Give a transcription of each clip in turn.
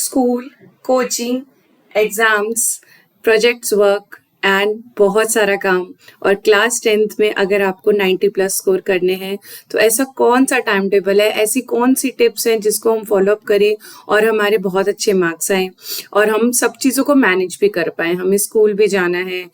School, coaching, exams, projects work and बहुत सारा काम। और क्लास 10th में अगर आपको 90 प्लस स्कोर करने हैं तो ऐसा कौन सा टाइम टेबल है, ऐसी कौन सी टिप्स हैं जिसको हम फॉलो अप करें और हमारे बहुत अच्छे मार्क्स आए और हम सब चीज़ों को मैनेज भी कर पाएँ। हमें स्कूल भी जाना है,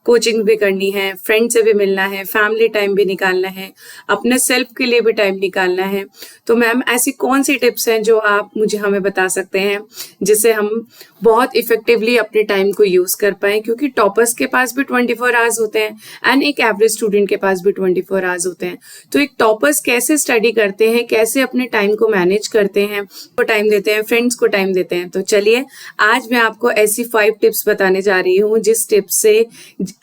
कोचिंग भी करनी है, फ्रेंड से भी मिलना है, फैमिली टाइम भी निकालना है, अपने सेल्फ के लिए भी टाइम निकालना है। तो मैम ऐसी कौन सी टिप्स हैं जो आप हमें बता सकते हैं जिससे हम बहुत इफेक्टिवली अपने टाइम को यूज़ कर पाएँ? क्योंकि टॉपर्स के पास भी 24 आवर्स होते हैं एंड एक एवरेज स्टूडेंट के पास भी 24 आवर्स होते हैं। तो एक टॉपर्स कैसे स्टडी करते हैं, कैसे अपने टाइम को मैनेज करते हैं, को टाइम देते हैं, फ्रेंड्स को टाइम देते हैं। तो चलिए आज मैं आपको ऐसी 5 टिप्स बताने जा रही हूँ जिस टिप्स से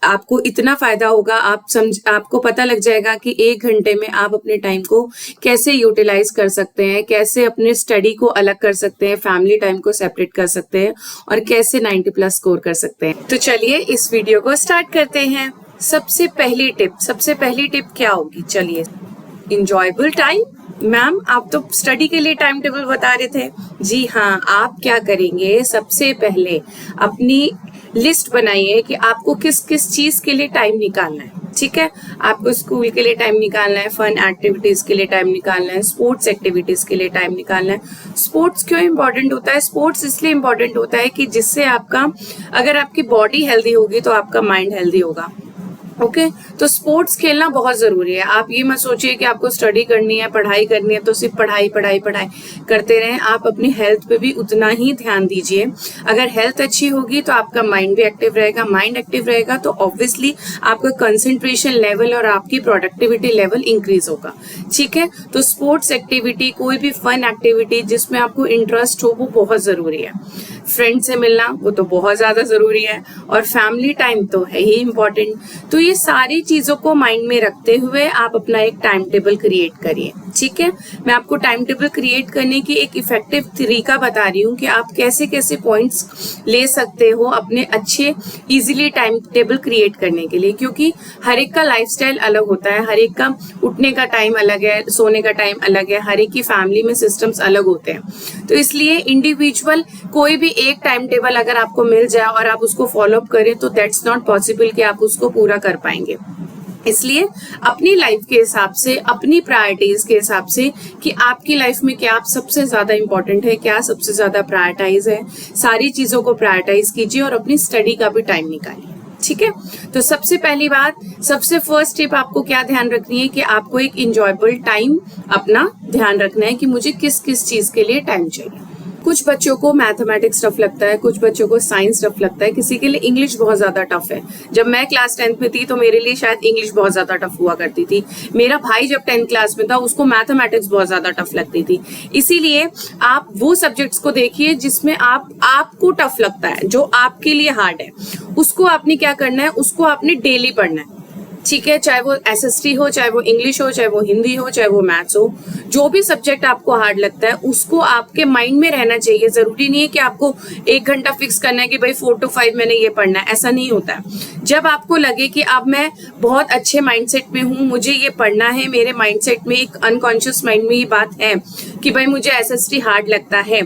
आपको इतना फायदा होगा, आपको पता लग जाएगा कि 1 घंटे में आप अपने टाइम को कैसे यूटिलाइज कर सकते हैं, कैसे अपने स्टडी को अलग कर सकते हैं, फैमिली टाइम को सेपरेट कर सकते हैं और कैसे 90 प्लस स्कोर कर सकते हैं। तो चलिए इस वीडियो को स्टार्ट करते हैं। सबसे पहली टिप क्या होगी? चलिए, इंजॉयबल टाइम। मैम आप तो स्टडी के लिए टाइम टेबल बता रहे थे। जी हाँ, आप क्या करेंगे, सबसे पहले अपनी लिस्ट बनाइए कि आपको किस किस चीज के लिए टाइम निकालना है। ठीक है, आपको स्कूल के लिए टाइम निकालना है, फन एक्टिविटीज के लिए टाइम निकालना है, स्पोर्ट्स एक्टिविटीज के लिए टाइम निकालना है। स्पोर्ट्स क्यों इंपॉर्टेंट होता है? स्पोर्ट्स इसलिए इंपॉर्टेंट होता है कि जिससे आपका, अगर आपकी बॉडी हेल्दी होगी तो आपका माइंड हेल्दी होगा। ओके, तो स्पोर्ट्स खेलना बहुत जरूरी है। आप ये मत सोचिए कि आपको स्टडी करनी है, पढ़ाई करनी है तो सिर्फ पढ़ाई करते रहें। आप अपनी हेल्थ पे भी उतना ही ध्यान दीजिए। अगर हेल्थ अच्छी होगी तो आपका माइंड भी एक्टिव रहेगा, माइंड एक्टिव रहेगा तो ऑब्वियसली आपका कंसंट्रेशन लेवल और आपकी प्रोडक्टिविटी लेवल इंक्रीज होगा। ठीक है, तो स्पोर्ट्स एक्टिविटी, कोई भी फन एक्टिविटी जिसमें आपको इंटरेस्ट हो, वो बहुत जरूरी है। फ्रेंड से मिलना वो तो बहुत ज्यादा जरूरी है और फैमिली टाइम तो है ही इम्पोर्टेंट। तो ये सारी चीजों को माइंड में रखते हुए आप अपना एक टाइम टेबल क्रिएट करिए। ठीक है, मैं आपको टाइम टेबल क्रिएट करने की एक इफेक्टिव तरीका बता रही हूँ कि आप कैसे कैसे पॉइंट्स ले सकते हो अपने अच्छे इजीली टाइम टेबल क्रिएट करने के लिए। क्योंकि हर एक का लाइफस्टाइल अलग होता है, हर एक का उठने का टाइम अलग है, सोने का टाइम अलग है, हर एक की फैमिली में सिस्टम्स अलग होते हैं। तो इसलिए इंडिविजुअल कोई भी एक टाइम टेबल अगर आपको मिल जाए और आप उसको फॉलो अप करें तो दैट्स नॉट पॉसिबल कि आप उसको पूरा कर पाएंगे। इसलिए अपनी लाइफ के हिसाब से, अपनी प्रायोरिटीज के हिसाब से कि आपकी लाइफ में क्या सबसे ज्यादा इंपॉर्टेंट है, क्या सबसे ज्यादा प्रायोरिटाइज है, सारी चीजों को प्रायोरिटाइज कीजिए और अपनी स्टडी का भी टाइम निकालिए। ठीक है, तो सबसे पहली बात, सबसे फर्स्ट टिप आपको क्या ध्यान रखनी है कि आपको एक इंजॉयबल टाइम अपना ध्यान रखना है कि मुझे किस किस चीज के लिए टाइम चाहिए। कुछ बच्चों को मैथमेटिक्स टफ लगता है, कुछ बच्चों को साइंस टफ लगता है, किसी के लिए इंग्लिश बहुत ज्यादा टफ है। जब मैं क्लास 10th में थी तो मेरे लिए शायद इंग्लिश बहुत ज्यादा टफ हुआ करती थी। मेरा भाई जब 10th क्लास में था उसको मैथमेटिक्स बहुत ज्यादा टफ लगती थी। इसीलिए आप वो सब्जेक्ट्स को देखिए जिसमें आपको टफ लगता है, जो आपके लिए हार्ड है, उसको आपने क्या करना है, उसको आपने डेली पढ़ना है। ठीक है, चाहे वो एसएसटी हो, चाहे वो इंग्लिश हो, चाहे वो हिंदी हो, चाहे वो मैथ्स हो, जो भी सब्जेक्ट आपको हार्ड लगता है उसको आपके माइंड में रहना चाहिए। जरूरी नहीं है कि आपको 1 घंटा फिक्स करना है कि भाई 4 to 5 मैंने ये पढ़ना है, ऐसा नहीं होता है। जब आपको लगे कि अब मैं बहुत अच्छे माइंडसेट में हूँ, मुझे ये पढ़ना है, मेरे माइंडसेट में एक अनकॉन्शियस माइंड में ये बात है कि भाई मुझे एसएसटी हार्ड लगता है,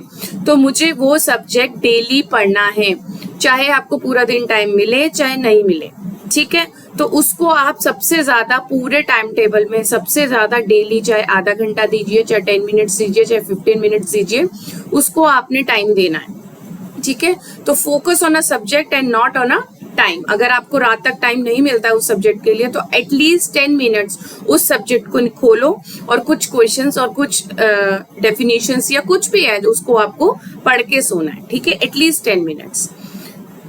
तो मुझे वो सब्जेक्ट डेली पढ़ना है, चाहे आपको पूरा दिन टाइम मिले चाहे नहीं मिले। ठीक है, तो उसको आप सबसे ज्यादा पूरे टाइम टेबल में सबसे ज्यादा डेली, चाहे आधा घंटा दीजिए, चाहे 10 मिनट्स दीजिए, चाहे 15 मिनट्स दीजिए, उसको आपने टाइम देना है। ठीक है, तो focus on a subject and not on a time. अगर आपको रात तक टाइम नहीं मिलता है उस सब्जेक्ट के लिए तो एटलीस्ट 10 मिनट्स उस सब्जेक्ट को खोलो और कुछ क्वेश्चंस और कुछ डेफिनेशंस या कुछ भी है उसको आपको पढ़ के सोना है। ठीक है, एटलीस्ट 10 मिनट्स।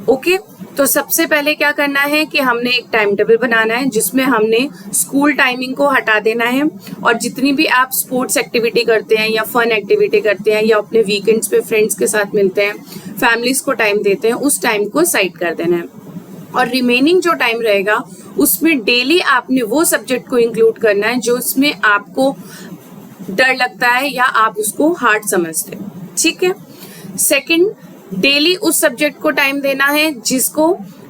ओके, तो सबसे पहले क्या करना है कि हमने एक टाइम टेबल बनाना है जिसमें हमने स्कूल टाइमिंग को हटा देना है और जितनी भी आप स्पोर्ट्स एक्टिविटी करते हैं या फन एक्टिविटी करते हैं या अपने वीकेंड्स पे फ्रेंड्स के साथ मिलते हैं, फैमिलीज को टाइम देते हैं, उस टाइम को साइड कर देना है। और रिमेनिंग जो टाइम रहेगा उसमें डेली आपने वो सब्जेक्ट को इंक्लूड करना है जो उसमें आपको डर लगता है या आप उसको हार्ड समझते हैं। ठीक है, सेकंड, डेली उस सब्जेक्ट को टाइम देना है जिसको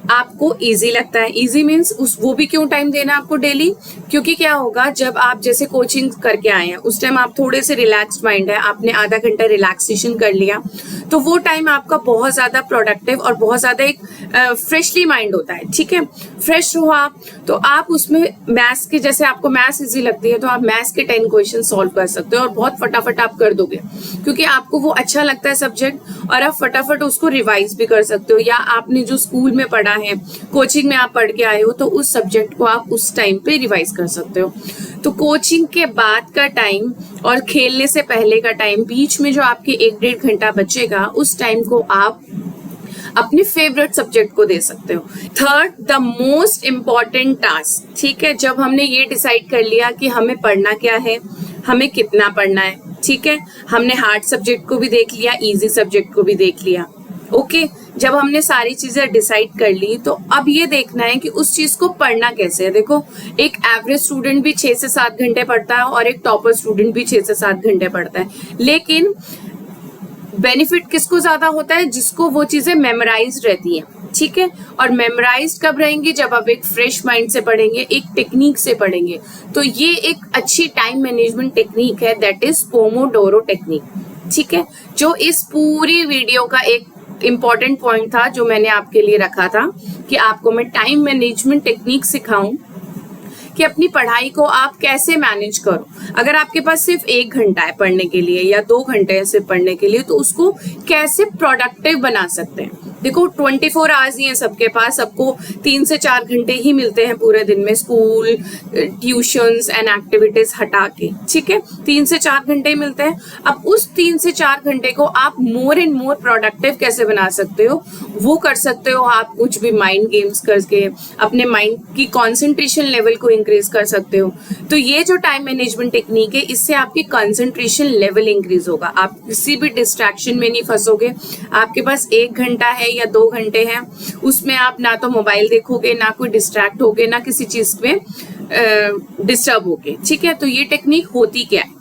आपको इजी लगता है। इजी मीन्स उस वो भी क्यों टाइम देना आपको डेली, क्योंकि क्या होगा जब आप जैसे कोचिंग करके आए हैं उस टाइम आप थोड़े से रिलैक्स्ड माइंड है, आपने आधा घंटा रिलैक्सेशन कर लिया, तो वो टाइम आपका बहुत ज्यादा प्रोडक्टिव और बहुत ज्यादा एक फ्रेशली माइंड होता है। ठीक है, फ्रेश हो आप, तो आप उसमें मैथ्स के, जैसे आपको मैथ्स इजी लगती है तो आप मैथ्स के 10 क्वेश्चन सॉल्व कर सकते हो और बहुत फटाफट आप कर दोगे, क्योंकि आपको वो अच्छा लगता है सब्जेक्ट और आप फटाफट उसको रिवाइज भी कर सकते हो। या आपने जो स्कूल में पढ़ा है, कोचिंग में आप पढ़ के आए हो, तो उस सब्जेक्ट को आप उस टाइम पे रिवाइज कर सकते हो। तो कोचिंग के बाद का टाइम और खेलने से पहले का टाइम, बीच में जो आपके 1-1.5 घंटा बचेगा, उस टाइम को आप अपने फेवरेट सब्जेक्ट को दे सकते हो। Third, the most important task. ठीक है, जब हमने ये डिसाइड कर लिया कि हमें पढ़ना क्या है, हमें कितना पढ़ना है, ठीक है, हमने हार्ड सब्जेक्ट को भी देख लिया, इजी सब्जेक्ट को भी देख लिया। ओके, जब हमने सारी चीजें डिसाइड कर ली तो अब ये देखना है कि उस चीज को पढ़ना कैसे है। देखो, एक एवरेज स्टूडेंट भी 6 से 7 घंटे पढ़ता है और एक टॉपर स्टूडेंट भी 6 से 7 घंटे पढ़ता है, लेकिन बेनिफिट किसको ज्यादा होता है? जिसको वो चीजें मेमोराइज रहती हैं। ठीक है, और मेमोराइज कब रहेंगे? जब आप एक फ्रेश माइंड से पढ़ेंगे, एक टेक्निक से पढ़ेंगे। तो ये एक अच्छी टाइम मैनेजमेंट टेक्निक है, दैट इज पोमोडोरो टेक्निक। ठीक है, जो इस पूरी वीडियो का एक इंपॉर्टेंट पॉइंट था जो मैंने आपके लिए रखा था कि आपको मैं टाइम मैनेजमेंट टेक्निक सिखाऊं कि अपनी पढ़ाई को आप कैसे मैनेज करो। अगर आपके पास सिर्फ 1 घंटा है पढ़ने के लिए या 2 घंटे है सिर्फ पढ़ने के लिए, तो उसको कैसे प्रोडक्टिव बना सकते हैं। देखो, 24 आवर्स ही है सबके पास, सबको 3 से 4 घंटे ही मिलते हैं पूरे दिन में, स्कूल, ट्यूशंस एंड एक्टिविटीज हटा के। ठीक है, 3 से 4 घंटे ही मिलते हैं। अब उस 3 से 4 घंटे को आप मोर एंड मोर प्रोडक्टिव कैसे बना सकते हो, वो कर सकते हो आप कुछ भी माइंड गेम्स करके, अपने माइंड की कॉन्सेंट्रेशन लेवल को इंक्रीज कर सकते हो। तो ये जो टाइम मैनेजमेंट टेक्निक है, इससे आपकी कंसंट्रेशन लेवल इंक्रीज होगा, आप किसी भी डिस्ट्रैक्शन में नहीं फंसोगे। आपके पास 1 घंटा है या 2 घंटे हैं, उसमें आप ना तो मोबाइल देखोगे, ना कोई डिस्ट्रैक्ट होगे, ना किसी चीज में डिस्टर्ब होगे। ठीक है, तो ये टेक्निक होती क्या है?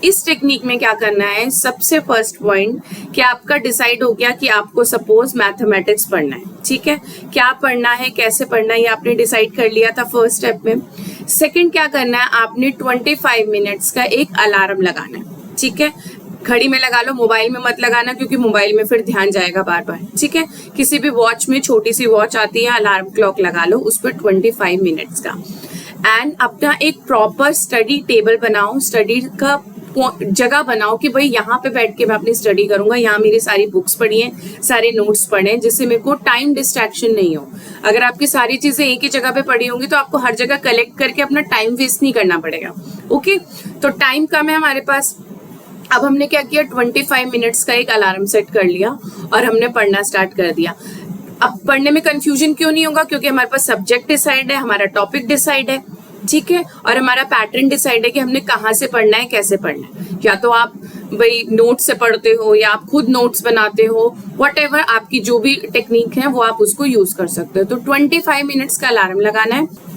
इस टेक्निक में क्या करना है, सबसे फर्स्ट पॉइंट कि आपका डिसाइड हो गया कि आपको सपोज मैथमेटिक्स पढ़ना है। ठीक है, क्या पढ़ना है, कैसे पढ़ना है, ये आपने डिसाइड कर लिया था फर्स्ट स्टेप में। सेकंड क्या करना है, आपने 25 मिनट्स का एक अलार्म लगाना है। ठीक है, घड़ी में लगा लो, मोबाइल में मत लगाना, क्योंकि मोबाइल में फिर ध्यान जाएगा बार बार। ठीक है, किसी भी वॉच में, छोटी सी वॉच आती है, अलार्म क्लॉक लगा लो उस पर 25 मिनट्स का। एंड अपना एक प्रॉपर स्टडी टेबल बनाओ, स्टडी का जगह बनाओ कि भाई यहाँ पे बैठ के मैं अपनी स्टडी करूंगा, यहाँ मेरी सारी बुक्स पढ़ी हैं, सारे नोट्स पढ़े हैं, जिससे मेरे को टाइम डिस्ट्रैक्शन नहीं हो। अगर आपकी सारी चीजें एक ही जगह पे पड़ी होंगी तो आपको हर जगह कलेक्ट करके अपना टाइम वेस्ट नहीं करना पड़ेगा। ओके, तो टाइम कम है हमारे पास। अब हमने क्या किया, 25 मिनट्स का एक अलार्म सेट कर लिया और हमने पढ़ना स्टार्ट कर दिया। अब पढ़ने में कंफ्यूजन क्यों नहीं होगा, क्योंकि हमारे पास सब्जेक्ट डिसाइड है, हमारा टॉपिक डिसाइड है। ठीक है, और हमारा पैटर्न डिसाइड है कि हमने कहाँ से पढ़ना है, कैसे पढ़ना है। या तो आप भाई नोट से पढ़ते हो या आप खुद नोट्स बनाते हो, व्हाटएवर आपकी जो भी टेक्निक है वो आप उसको यूज कर सकते हो। तो 25 मिनट्स का अलार्म लगाना है,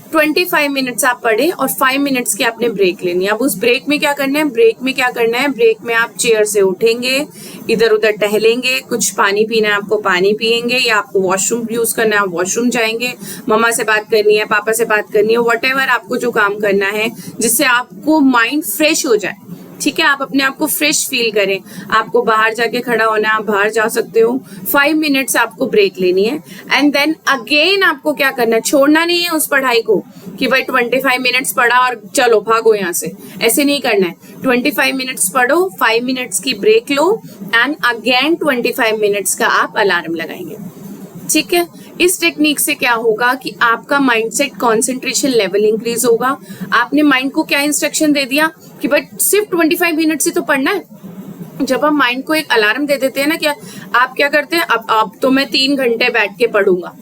25 मिनट्स आप पढ़े और 5 मिनट्स की आपने ब्रेक लेनी है। अब उस ब्रेक में क्या करना है, ब्रेक में आप चेयर से उठेंगे, इधर उधर टहलेंगे, कुछ पानी पीना है आपको पानी पियेंगे, या आपको वॉशरूम यूज करना है आप वॉशरूम जाएंगे, मम्मा से बात करनी है, पापा से बात करनी है, व्हाटएवर आपको जो काम करना है जिससे आपको माइंड फ्रेश हो जाए। ठीक है, आप अपने आप को फ्रेश फील करें। आपको बाहर जाके खड़ा होना है, आप बाहर जा सकते हो। 5 मिनट्स आपको ब्रेक लेनी है एंड देन अगेन आपको क्या करना है, छोड़ना नहीं है उस पढ़ाई को कि भाई 25 मिनट्स पढ़ा और चलो भागो यहाँ से, ऐसे नहीं करना है। 25 मिनट्स पढ़ो, 5 मिनट्स की ब्रेक लो एंड अगेन 25 मिनट्स का आप अलार्म लगाएंगे। ठीक है, इस टेक्निक से क्या होगा कि आपका माइंडसेट कंसंट्रेशन लेवल इंक्रीज होगा। आपने माइंड को क्या इंस्ट्रक्शन दे दिया कि भाई सिर्फ 25 मिनट से तो पढ़ना है। जब हम माइंड को एक अलार्म दे देते हैं ना, क्या आप क्या करते हैं, अब तो मैं 3 घंटे बैठ के पढ़ूंगा।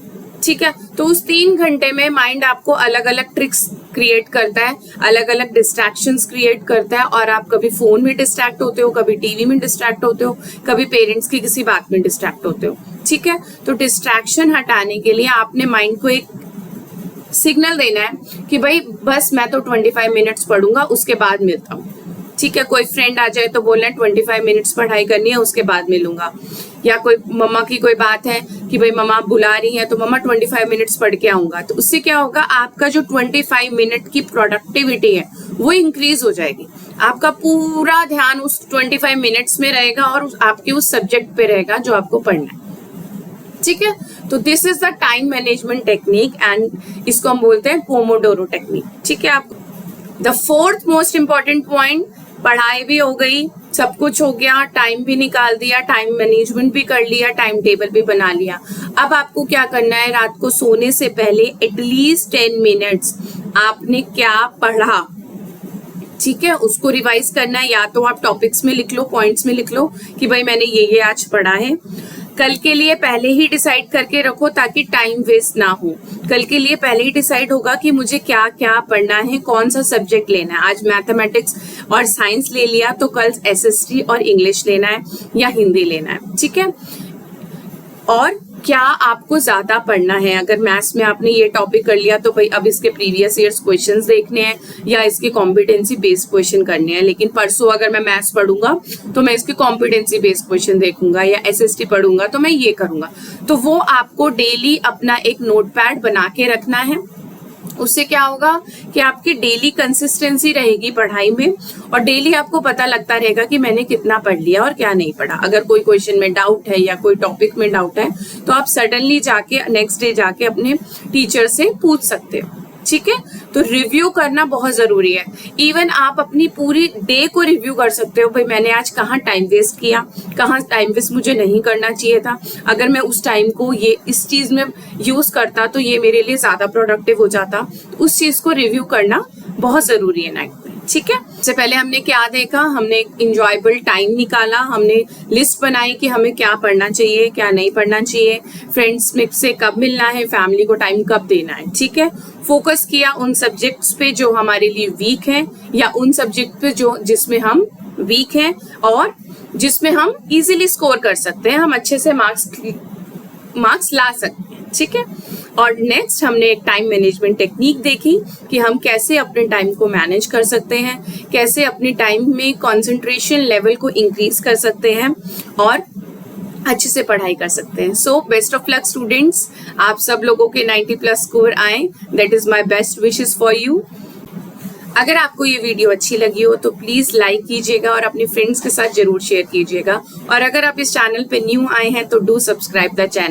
ठीक है, तो उस 3 घंटे में माइंड आपको अलग अलग ट्रिक्स क्रिएट करता है, अलग अलग डिस्ट्रैक्शंस क्रिएट करता है, और आप कभी फोन में डिस्ट्रैक्ट होते हो, कभी टीवी में डिस्ट्रैक्ट होते हो, कभी पेरेंट्स की किसी बात में डिस्ट्रैक्ट होते हो। ठीक है, तो डिस्ट्रैक्शन हटाने के लिए आपने माइंड को एक सिग्नल देना है कि भाई बस मैं तो 25 मिनट्स पढ़ूंगा, उसके बाद मिलता हूँ। ठीक है, कोई फ्रेंड आ जाए तो बोलना 25 मिनट्स पढ़ाई करनी है, उसके बाद मिलूंगा। या कोई मम्मा की कोई बात है कि भाई मम्मा आप बुला रही हैं तो मम्मा 25 मिनट्स पढ़ के आऊंगा, तो उससे क्या होगा, आपका जो 25 मिनट की प्रोडक्टिविटी है वो इंक्रीज हो जाएगी। आपका पूरा ध्यान उस 25 मिनट्स में रहेगा और आपके उस सब्जेक्ट पे रहेगा जो आपको पढ़ना है। ठीक है, तो this is the time management technique and इसको हम बोलते हैं पोमोडोरो टेक्निक। ठीक है, आपको the fourth most important point, पढ़ाई भी हो गई, सब कुछ हो गया, टाइम भी निकाल दिया, टाइम मैनेजमेंट भी कर लिया, टाइम टेबल भी बना लिया। अब आपको क्या करना है, रात को सोने से पहले एटलीस्ट 10 मिनट्स आपने क्या पढ़ा, ठीक है, उसको रिवाइज करना है। या तो आप टॉपिक्स में लिख लो, पॉइंट्स में लिख लो कि भाई मैंने ये आज पढ़ा है। कल के लिए पहले ही डिसाइड करके रखो ताकि टाइम वेस्ट ना हो। कल के लिए पहले ही डिसाइड होगा कि मुझे क्या क्या पढ़ना है, कौन सा सब्जेक्ट लेना है। आज मैथमेटिक्स और साइंस ले लिया तो कल एसएसटी और इंग्लिश लेना है या हिंदी लेना है। ठीक है, और क्या आपको ज्यादा पढ़ना है। अगर मैथ्स में आपने ये टॉपिक कर लिया तो भाई अब इसके प्रीवियस ईयर्स क्वेश्चंस देखने हैं या इसके कॉम्पिटेंसी बेस्ड क्वेश्चन करने हैं। लेकिन परसों अगर मैं मैथ्स पढ़ूंगा तो मैं इसके कॉम्पिटेंसी बेस्ड क्वेश्चन देखूंगा, या एसएसटी पढ़ूंगा तो मैं ये करूंगा। तो वो आपको डेली अपना एक नोटपैड बना के रखना है। उससे क्या होगा कि आपकी डेली कंसिस्टेंसी रहेगी पढ़ाई में और डेली आपको पता लगता रहेगा कि मैंने कितना पढ़ लिया और क्या नहीं पढ़ा। अगर कोई क्वेश्चन में डाउट है या कोई टॉपिक में डाउट है तो आप सडनली जाके नेक्स्ट डे जाके अपने टीचर से पूछ सकते हो। ठीक है, तो रिव्यू करना बहुत जरूरी है। इवन आप अपनी पूरी डे को रिव्यू कर सकते हो, भाई मैंने आज कहाँ टाइम वेस्ट किया, कहाँ टाइम वेस्ट मुझे नहीं करना चाहिए था। अगर मैं उस टाइम को ये इस चीज में यूज करता तो ये मेरे लिए ज्यादा प्रोडक्टिव हो जाता। उस चीज को रिव्यू करना बहुत जरूरी है नाइट में। ठीक है, इससे पहले हमने क्या देखा, हमने एक इंजॉयबल टाइम निकाला, हमने लिस्ट बनाई कि हमें क्या पढ़ना चाहिए क्या नहीं पढ़ना चाहिए, फ्रेंड्स से कब मिलना है, फैमिली को टाइम कब देना है। ठीक है, फोकस किया उन सब्जेक्ट्स पे जो हमारे लिए वीक हैं या उन सब्जेक्ट पे जो जिसमें हम वीक हैं और जिसमें हम इजीली स्कोर कर सकते हैं, हम अच्छे से मार्क्स ला सकते हैं। ठीक है, और नेक्स्ट हमने एक टाइम मैनेजमेंट टेक्निक देखी कि हम कैसे अपने टाइम को मैनेज कर सकते हैं, कैसे अपने टाइम में कंसंट्रेशन लेवल को इंक्रीज कर सकते हैं और अच्छे से पढ़ाई कर सकते हैं। So best of luck students, आप सब लोगों के 90+ स्कोर आए, that is my best wishes for you. अगर आपको ये वीडियो अच्छी लगी हो तो प्लीज लाइक कीजिएगा और अपने फ्रेंड्स के साथ जरूर शेयर कीजिएगा। और अगर आप इस चैनल पे न्यू आए हैं तो डू सब्सक्राइब द चैनल।